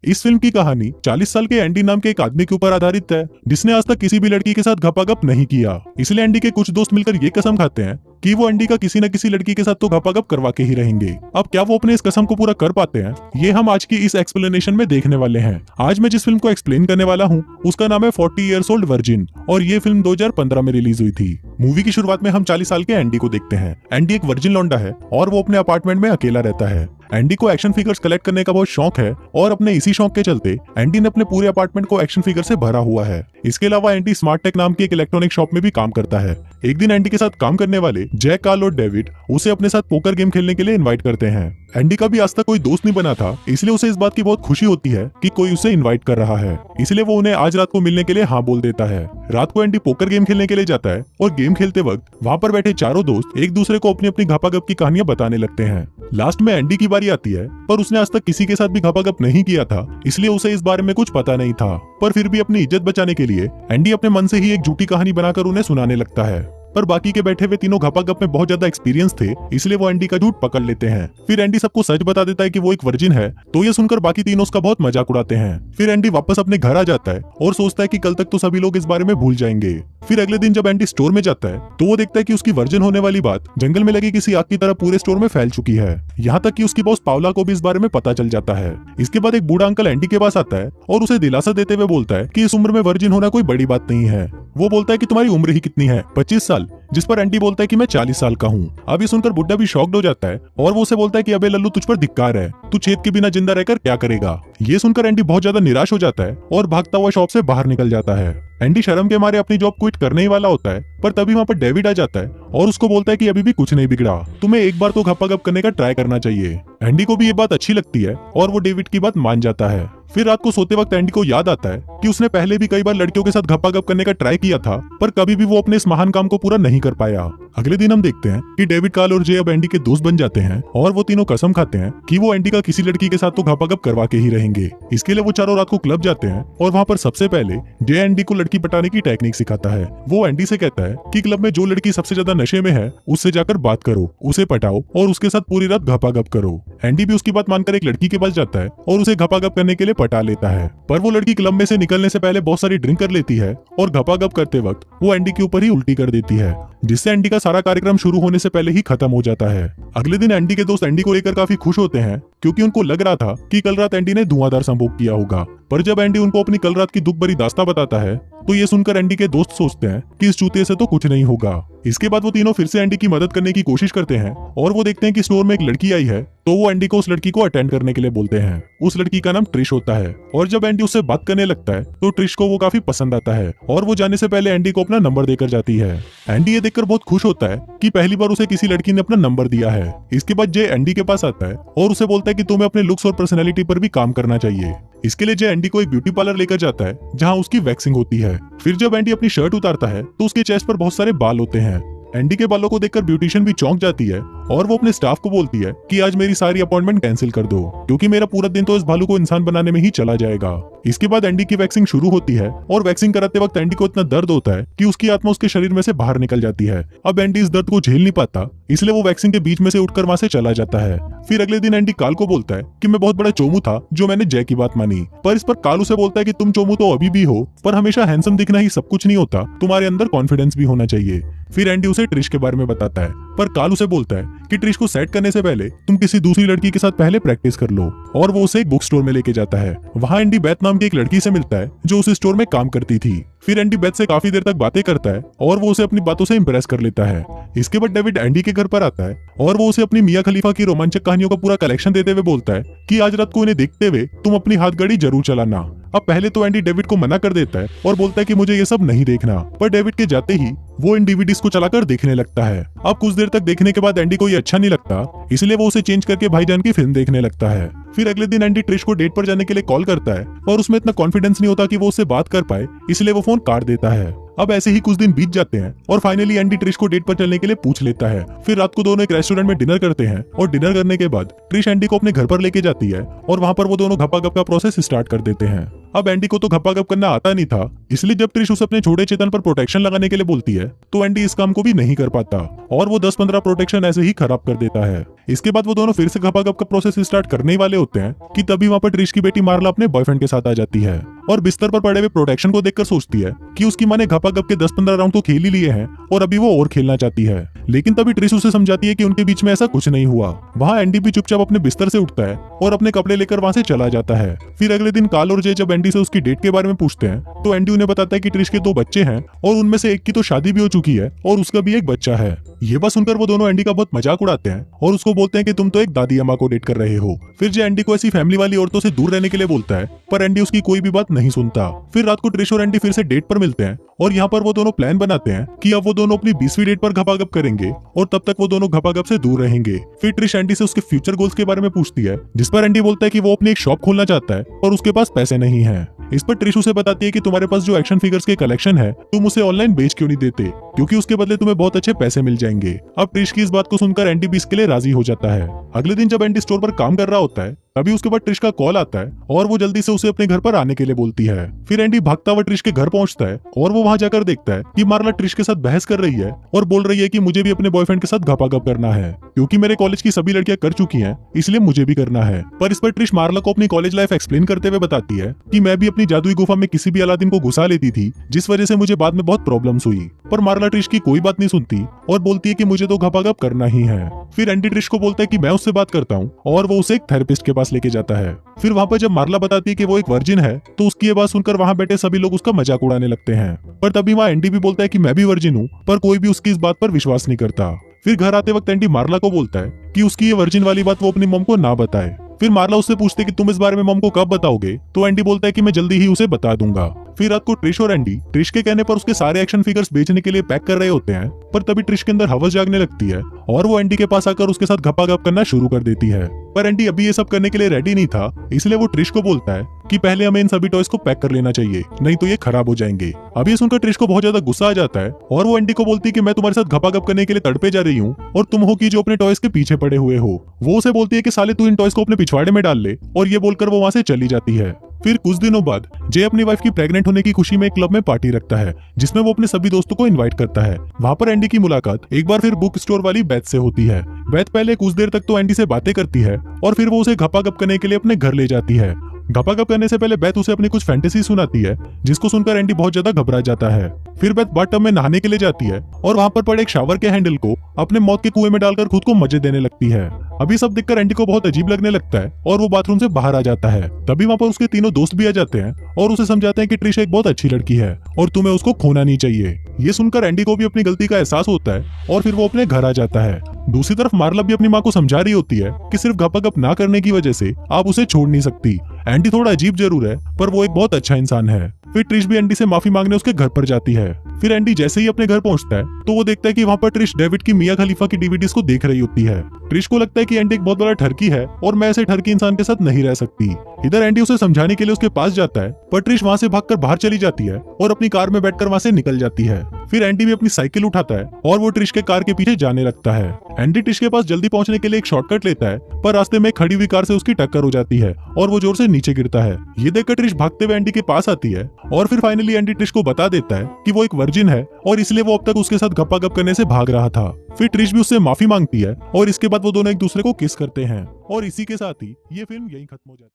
इस फिल्म की कहानी 40 साल के एंडी नाम के एक आदमी के ऊपर आधारित है, जिसने आज तक किसी भी लड़की के साथ घपाघप नहीं किया। इसलिए एंडी के कुछ दोस्त मिलकर ये कसम खाते हैं कि वो एंडी का किसी न किसी लड़की के साथ तो घपाघप करवा के ही रहेंगे। अब क्या वो अपने इस कसम को पूरा कर पाते हैं, ये हम आज की इस एक्सप्लेनेशन में देखने वाले हैं। आज मैं जिस फिल्म को एक्सप्लेन करने वाला हूँ उसका नाम है 40 Years Old Virgin और ये फिल्म 2015 में रिलीज हुई थी। मूवी की शुरुआत में हम 40 साल के एंडी को देखते हैं। एंडी एक वर्जिन लौंडा है और वो अपने अपार्टमेंट में अकेला रहता है। एंडी को एक्शन फिगर्स कलेक्ट करने का बहुत शौक है और अपने इसी शौक के चलते एंडी ने अपने पूरे अपार्टमेंट को एक्शन फिगर से भरा हुआ है। इसके अलावा एंडी स्मार्ट टेक नाम की एक इलेक्ट्रॉनिक शॉप में भी काम करता है। एक दिन एंडी के साथ काम करने वाले जैक, कार्ल और डेविड उसे अपने साथ पोकर गेम खेलने के लिए इनवाइट करते हैं। एंडी का भी आज तक कोई दोस्त नहीं बना था, इसलिए उसे इस बात की बहुत खुशी होती है कि कोई उसे इनवाइट कर रहा है। इसलिए वो उन्हें आज रात को मिलने के लिए हाँ बोल देता है। रात को एंडी पोकर गेम खेलने के लिए जाता है और गेम खेलते वक्त वहाँ पर बैठे चारों दोस्त एक दूसरे को अपनी अपनी घपाघप की कहानियां बताने लगते हैं। लास्ट में एंडी की बारी आती है, पर उसने आज तक किसी के साथ भी घपाघप नहीं किया था, इसलिए उसे इस बारे में कुछ पता नहीं था। पर फिर भी अपनी इज्जत बचाने के लिए एंडी अपने मन से ही एक झूठी कहानी बनाकर उन्हें सुनाने लगता है। पर बाकी के बैठे हुए तीनों घपाघप में बहुत ज्यादा एक्सपीरियंस थे, इसलिए वो एंडी का झूठ पकड़ लेते हैं। फिर एंडी सबको सच बता देता है कि वो एक वर्जिन है, तो ये सुनकर बाकी तीनों उसका बहुत मजाक उड़ाते हैं। फिर एंडी वापस अपने घर आ जाता है और सोचता है कि कल तक तो सभी लोग इस बारे में भूल जाएंगे। फिर अगले दिन जब एंडी स्टोर में जाता है तो वो देखता है कि उसकी वर्जिन होने वाली बात जंगल में लगी किसी आग की तरह पूरे स्टोर में फैल चुकी है। यहाँ तक कि उसकी बॉस पावला को भी इस बारे में पता चल जाता है। इसके बाद एक बूढ़ा अंकल एंडी के पास आता है और उसे दिलासा देते हुए बोलता है कि इस उम्र में वर्जिन होना कोई बड़ी बात नहीं है। वो बोलता है कि तुम्हारी उम्र ही कितनी है, 25 साल, जिस पर एंडी बोलता है कि मैं 40 साल का हूँ। अब ये सुनकर बुड्ढा भी शॉक्ड हो जाता है और वो उसे बोलता है कि अबे लल्लू, तुझ पर धिक्कार है, तू छेद के बिना जिंदा रहकर क्या करेगा। ये सुनकर एंडी बहुत ज्यादा निराश हो जाता है और भागता हुआ शॉप से बाहर निकल जाता है। एंडी शर्म के मारे अपनी जॉब क्विट करने ही वाला होता है, पर तभी वहाँ पर डेविड आ जाता है और उसको बोलता है कि अभी भी कुछ नहीं बिगड़ा, तुम्हें एक बार तो घपाघप करने का ट्राई करना चाहिए। एंडी को भी ये बात अच्छी लगती है और वो डेविड की बात मान जाता है। फिर रात को सोते वक्त एंडी को याद आता है कि उसने पहले भी कई बार लड़कियों के साथ घपाघप करने का ट्राई किया था, पर कभी भी वो अपने इस महान काम को पूरा नहीं कर पाया। अगले दिन हम देखते हैं कि डेविड, कार्ल और जे अब एंडी के दोस्त बन जाते हैं और वो तीनों कसम खाते हैं कि वो एंडी का किसी लड़की के साथ तो घपाघप करवा के ही रहेंगे। इसके लिए वो चारों रात को क्लब जाते हैं और वहाँ पर सबसे पहले जे एंडी को लड़की पटाने की टेक्निक सिखाता है। वो एंडी से कहता है कि क्लब में जो लड़की सबसे ज्यादा नशे में है उससे जाकर बात करो, उसे पटाओ और उसके साथ पूरी रात घपाघप करो। एंडी भी उसकी बात मानकर एक लड़की के पास जाता है और उसे घपाघप करने के लिए पटा लेता है, पर वो लड़की क्लब में से निकलने से पहले बहुत सारी ड्रिंक कर लेती है और घपाघप करते वक्त वो एंडी के ऊपर ही उल्टी कर देती है, जिससे एंडी का सारा कार्यक्रम शुरू होने से पहले ही खत्म हो जाता है। अगले दिन एंडी के दोस्त एंडी को लेकर काफी खुश होते हैं क्योंकि उनको लग रहा था कि कल रात एंडी ने धुआंधार संभोग किया होगा। पर जब एंडी उनको अपनी कल रात की दुख भरी दास्तां बताता है तो ये सुनकर एंडी के दोस्त सोचते हैं कि इस चूतिए से तो कुछ नहीं होगा। इसके बाद वो तीनों फिर से एंडी की मदद करने की कोशिश करते हैं और वो देखते हैं कि स्टोर में एक लड़की आई है, तो वो एंडी को उस लड़की को अटेंड करने के लिए बोलते हैं। उस लड़की का नाम ट्रिश होता है और जब एंडी उससे बात करने लगता है तो ट्रिश को वो काफी पसंद आता है और वो जाने से पहले एंडी को अपना नंबर देकर जाती है। एंडी ये देखकर बहुत खुश होता है कि पहली बार उसे किसी लड़की ने अपना नंबर दिया है। इसके बाद जे एंडी के पास आता है और उसे बोलता है कि तुम्हें अपने लुक्स और पर्सनैलिटी पर भी काम करना चाहिए। इसके लिए जे एंडी को एक ब्यूटी पार्लर लेकर जाता है जहाँ उसकी वैक्सिंग होती है। फिर जब एंडी अपनी शर्ट उतारता है तो उसके चेस्ट पर बहुत सारे बाल होते हैं। एंडी के बालों को देखकर ब्यूटिशियन भी चौंक जाती है और वो अपने स्टाफ को बोलती है कि आज मेरी सारी अपॉइंटमेंट कैंसिल कर दो क्योंकि मेरा पूरा दिन तो इस भालू को इंसान बनाने में ही चला जाएगा। इसके बाद एंडी की वैक्सिंग शुरू होती है और वैक्सिंग कराते वक्त एंडी को इतना दर्द होता है कि उसकी आत्मा उसके शरीर में से बाहर निकल जाती है। अब एंडी इस दर्द को झेल नहीं पाता, इसलिए वो वैक्सिंग के बीच में से उठकर वहां से चला जाता है। फिर अगले दिन एंडी कार्ल को बोलता है कि मैं बहुत बड़ा चोमू था जो मैंने जय की बात मानी, पर इस पर कार्ल उसे बोलता है कि तुम चोमू तो अभी भी हो, पर हमेशा हैंडसम दिखना ही सब कुछ नहीं होता, तुम्हारे अंदर कॉन्फिडेंस भी होना चाहिए। फिर एंडी उसे ट्रिश के बारे में बताता है, पर कार्ल उसे बोलता है कि ट्रिश को सेट करने से पहले तुम किसी दूसरी लड़की के साथ पहले प्रैक्टिस कर लो, और वो उसे एक बुक स्टोर में लेके जाता है। वहाँ एंडी बेथ नाम की एक लड़की से मिलता है जो उस स्टोर में काम करती थी। फिर एंडी बेथ से काफी देर तक बातें करता है और वो उसे अपनी बातों से इंप्रेस कर लेता है। इसके बाद डेविड एंडी के घर पर आता है और वो उसे अपनी मियां खलीफा की रोमांचक कहानियों का पूरा कलेक्शन देते हुए बोलता है कि आज रात को इन्हें देखते हुए तुम अपनी हाथ गाड़ी जरूर चलाना। अब पहले तो एंडी डेविड को मना कर देता है और बोलता है कि मुझे ये सब नहीं देखना, पर डेविड के जाते ही वो इन डीवीडीज को चलाकर देखने लगता है। अब कुछ देर तक देखने के बाद एंडी को ये अच्छा नहीं लगता, इसलिए वो उसे चेंज करके भाईजान की फिल्म देखने लगता है। फिर अगले दिन एंडी ट्रिश को डेट पर जाने के लिए कॉल करता है और उसमें इतना कॉन्फिडेंस नहीं होता कि वो उससे बात कर पाए, इसलिए वो फोन काट देता है। अब ऐसे ही कुछ दिन बीत जाते हैं और फाइनली एंडी ट्रिश को डेट पर चलने के लिए पूछ लेता है। फिर रात को दोनों एक रेस्टोरेंट में डिनर करते हैं और डिनर करने के बाद ट्रिश एंडी को अपने घर पर लेके जाती है और वहां पर वो दोनों घपाघप का प्रोसेस स्टार्ट कर देते हैं। अब एंडी को तो घपाघप करना आता नहीं था, इसलिए जब ट्रिश उसे अपने छोटे चेतन पर प्रोटेक्शन लगाने के लिए बोलती है तो एंडी इस काम को भी नहीं कर पाता और वो 10-15 प्रोटेक्शन ऐसे ही खराब कर देता है। इसके बाद वो दोनों फिर से घपाघप का प्रोसेस स्टार्ट करने ही वाले होते हैं कि तभी वहां पर ट्रिश की बेटी मार्ला अपने बॉयफ्रेंड के साथ आ जाती है और बिस्तर पर पड़े हुए प्रोटेक्शन को देखकर सोचती है कि उसकी मां ने घपाघप के 10-15 राउंड तो खेल ही लिए हैं और अभी वो और खेलना चाहती है। लेकिन तभी ट्रिश उसे समझाती है कि उनके बीच में ऐसा कुछ नहीं हुआ। वहाँ एंडी भी चुपचाप अपने बिस्तर से उठता है और अपने कपड़े लेकर वहां से चला जाता है। फिर अगले दिन कार्ल और जे जब एंडी से उसकी डेट के बारे में पूछते हैं तो एंडी उन्हें बताता है कि ट्रिश के 2 बच्चे हैं और उनमें से एक की तो शादी भी हो चुकी है और उसका भी एक बच्चा है। ये बात सुनकर वो दोनों एंडी का बहुत मजाक उड़ाते हैं और उसको बोलते हैं कि तुम तो एक दादी अम्मा को डेट कर रहे हो। फिर जे एंडी को ऐसी फैमिली वाली औरतों से दूर रहने के लिए बोलता है, पर एंडी उसकी कोई भी बात नहीं सुनता। फिर रात को ट्रिश और एंडी फिर से डेट पर मिलते हैं और यहाँ पर वो दोनों प्लान बनाते हैं कि अब वो दोनों अपनी 20वीं डेट पर घपाघप करेंगे और तब तक वो दोनों घपाघप से दूर रहेंगे। फिर ट्रिश एंडी से उसके फ्यूचर गोल्स के बारे में पूछती है, जिस पर एंडी बोलता है कि वो अपनी एक शॉप खोलना चाहता है और उसके पास पैसे नहीं है। इस पर ट्रिश उसे बताती है कि तुम्हारे पास जो एक्शन फिगर्स के कलेक्शन है तुम उसे ऑनलाइन बेच क्यों नहीं देते, क्योंकि उसके बदले तुम्हें बहुत अच्छे पैसे मिल जाएंगे। अब ट्रिश की इस बात को सुनकर एंडी भी इसके लिए राजी हो जाता है। अगले दिन जब एंडी स्टोर पर काम कर रहा होता है तभी उसके बाद ट्रिश का कॉल आता है और वो जल्दी से उसे अपने घर पर आने के लिए बोलती है। फिर एंडी भागता हुआ ट्रिश के घर पहुंचता है और वो वहां जाकर देखता है कि मार्ला ट्रिश के साथ बहस कर रही है और बोल रही है कि मुझे भी अपने बॉयफ्रेंड के साथ घपाघप करना है, क्योंकि मेरे कॉलेज की सभी लड़कियां कर चुकी हैं, इसलिए मुझे भी करना है। पर इस पर ट्रिश मार्ला को अपनी कॉलेज लाइफ एक्सप्लेन करते हुए बताती है कि मैं भी अपनी जादुई गुफा में किसी भी अलादीन को घुसा लेती थी, जिस वजह से मुझे बाद में बहुत प्रॉब्लम्स हुई। पर मार्ला ट्रिश की कोई बात नहीं सुनती और बोलती है कि मुझे तो घपाघप करना ही है। फिर एंडी ट्रिश को बोलता है कि मैं उससे बात करता हूँ और वो उसे एक थेरेपिस्ट के पास लेके जाता है। फिर वहां पर जब मार्ला बताती है कि वो एक वर्जिन है तो उसकी ये बात सुनकर वहां बैठे सभी लोग उसका मजाक उड़ाने लगते हैं। पर तभी वहां एंडी भी बोलता है कि मैं भी वर्जिन हूँ, पर कोई भी उसकी इस बात पर विश्वास नहीं करता। फिर घर आते वक्त एंडी मार्ला को बोलता है कि उसकी ये वर्जिन वाली बात वो अपनी मॉम को ना बताए। फिर मार्ला उससे पूछते कि तुम इस बारे में मॉम को कब बताओगे, तो एंडी बोलता है कि मैं जल्दी ही उसे बता दूंगा। फिर रात को ट्रिश और एंडी ट्रिश के कहने पर उसके सारे एक्शन फिगर्स बेचने के लिए पैक कर रहे होते हैं, पर तभी ट्रिश के अंदर हवस जागने लगती है और वो एंडी के पास आकर उसके साथ घपाघप करना शुरू कर देती है। पर एंडी अभी ये सब करने के लिए रेडी नहीं था, इसलिए वो ट्रिश को बोलता है कि पहले हमें इन सभी टॉयज को पैक कर लेना चाहिए, नहीं तो ये खराब हो जाएंगे। अब ये सुनकर ट्रिश को बहुत ज्यादा गुस्सा आ जाता है और वो एंडी को बोलती है कि मैं तुम्हारे साथ घपाघप करने के लिए तड़पे जा रही हूँ और तुम हो कि जो अपने टॉयज के पीछे पड़े हुए हो। वो उसे बोलती है कि साले तू इन टॉयज को अपने पिछवाड़े में डाल ले, और ये बोलकर वो वहां से चली जाती है। फिर कुछ दिनों बाद जे अपनी वाइफ की प्रेग्नेंट होने की खुशी में एक क्लब में पार्टी रखता है, जिसमें वो अपने सभी दोस्तों को इनवाइट करता है। वहां पर एंडी की मुलाकात एक बार फिर बुक स्टोर वाली बेथ से होती है। बेथ पहले कुछ देर तक तो एंडी से बातें करती है और फिर वो उसे घपाघप करने के लिए अपने घर ले जाती है। घपाघप करने से पहले बेथ उसे अपनी कुछ फैंटेसी सुनाती है, जिसको सुनकर एंडी बहुत ज्यादा घबरा जाता है। फिर बेथ बाथटब में नहाने के लिए जाती है और वहां पर पड़े एक शावर के हैंडल को अपने मौत के कुएं में डालकर खुद को मजे देने लगती है। अभी सब देखकर एंडी को बहुत अजीब लगने लगता है और वो बाथरूम से बाहर आ जाता है। तभी वहां पर उसके तीनों दोस्त भी आ जाते हैं और उसे समझाते हैं कि ट्रिश एक बहुत अच्छी लड़की है और तुम्हें उसको खोना नहीं चाहिए। ये सुनकर एंडी को भी अपनी गलती का एहसास होता है और फिर वो अपने घर आ जाता है। दूसरी तरफ मार्ला भी अपनी माँ को समझा रही होती है कि सिर्फ घपाघप ना करने की वजह से आप उसे छोड़ नहीं सकती। एंडी थोड़ा अजीब जरूर है, पर वो एक बहुत अच्छा इंसान है। फिर ट्रिश भी एंडी से माफी मांगने उसके घर पर जाती है। फिर एंडी जैसे ही अपने घर पहुंचता है तो वो देखता है कि वहां पर ट्रिश डेविड की मिया खलीफा की डीवीडीज को देख रही होती है। ट्रिश को लगता है कि एंडी एक बहुत बड़ा ठरकी है और मैं ऐसे ठरकी इंसान के साथ नहीं रह सकती। इधर एंडी उसे समझाने के लिए उसके पास जाता है, पर ट्रिश वहां से भागकर बाहर चली जाती है और अपनी कार में बैठकर वहां से निकल जाती है। फिर एंडी भी अपनी साइकिल उठाता है और वो ट्रिश के कार के पीछे जाने लगता है। एंडी ट्रिश के पास जल्दी पहुंचने के लिए एक शॉर्टकट लेता है, पर रास्ते में खड़ी हुई कार से उसकी टक्कर हो जाती है और वो जोर से नीचे गिरता है। ये देखकर ट्रिश भागते हुए एंडी के पास आती है और फिर फाइनली एंडी ट्रिश को बता देता है कि वो एक वर्जिन है और इसलिए वो अब तक उसके साथ घपाघप करने से भाग रहा था। फिर ट्रिश भी उससे माफी मांगती है और इसके बाद वो दोनों एक दूसरे को किस करते हैं और इसी के साथ ही ये फिल्म यहीं खत्म हो जाती है।